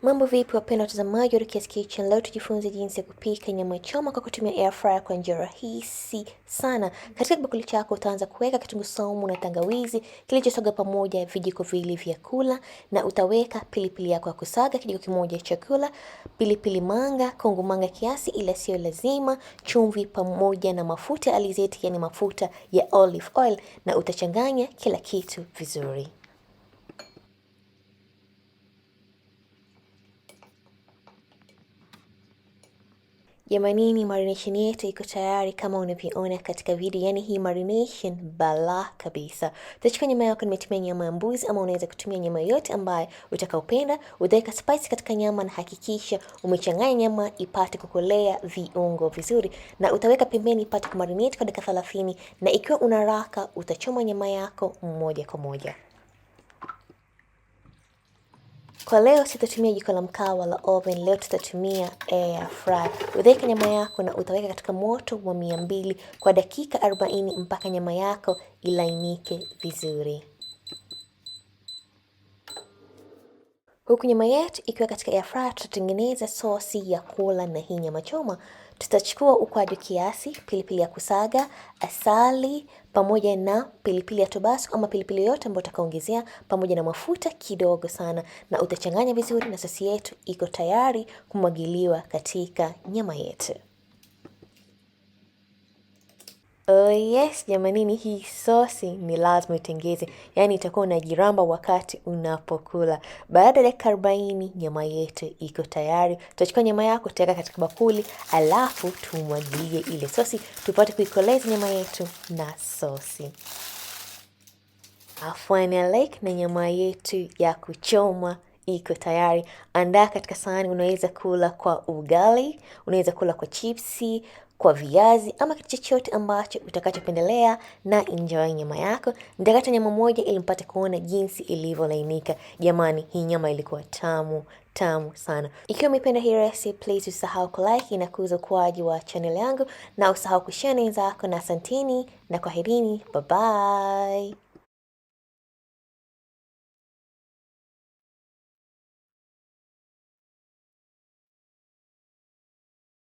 Mambo vipi wapenda watazamaji wa Rukia's Kitchen, leo tujifunze jinsi ya kupika nyama choma kwa kutumia air fryer kwa njia rahisi sana. Katika bakuli chako utaanza kuweka kitunguu saumu na tangawizi kilichosaga pamoja vijiko viwili vya kula, na utaweka pilipili yako ya kusaga kijiko kimoja cha kula, pilipili manga, kongo manga kiasi ila sio lazima, chumvi pamoja na mafuta ya alizeti, yani mafuta ya olive oil, na utachanganya kila kitu vizuri. Jamanini, marination yetu iko tayari kama unavyoona katika video. Yani hii marination bala kabisa. Utachukua nyama yako, nimetumia nyama ya mbuzi ama unaweza kutumia nyama yote ambayo utakaopenda. Utaweka spice katika nyama na hakikisha umechanganya nyama ipate kukolea viungo vizuri, na utaweka pembeni ipate kumarinate kwa dakika 30, na ikiwa una haraka utachoma nyama yako moja kwa moja. Kwa leo sitatumia jiko la mkaa wala oven, leo tutatumia air fry. Utaweka nyama yako na utaweka katika moto wa 200 kwa dakika 40 mpaka nyama yako ilainike vizuri. Huku nyama yetu ikiwa katika air fryer, tutatengeneza sosi ya kula na hii nyama choma. Tutachukua ukwaju kiasi, pilipili ya kusaga, asali, pamoja na pilipili ya tabasco ama pilipili yote ambayo utakaongezea, pamoja na mafuta kidogo sana, na utachanganya vizuri na sosi yetu iko tayari kumwagiliwa katika nyama yetu. Oh yes, jamanini, hii sosi ni lazima utengeze. Yani itakuwa unajiramba wakati unapokula. Baada ya dakika 40 nyama yetu iko tayari. Tutachukua nyama yako, tutaweka katika bakuli, alafu tumwagilie ile sosi tupate kuikoleza nyama yetu na sosi. Afwana like na nyama yetu ya kuchoma iko tayari. Andaa katika sahani. Unaweza kula kwa ugali, unaweza kula kwa chipsi, kwa viazi ama kitu chochote ambacho utakachopendelea, na enjoy nyama yako. Nitakata nyama moja ili mpate kuona jinsi ilivyolainika. Jamani, hii nyama ilikuwa tamu sana. Ikiwa umependa hii recipe, please usahau kulike na kuza ukuaji wa channel yangu, na usahau kushare na wenzako, na asanteni na kwaherini, bye bye.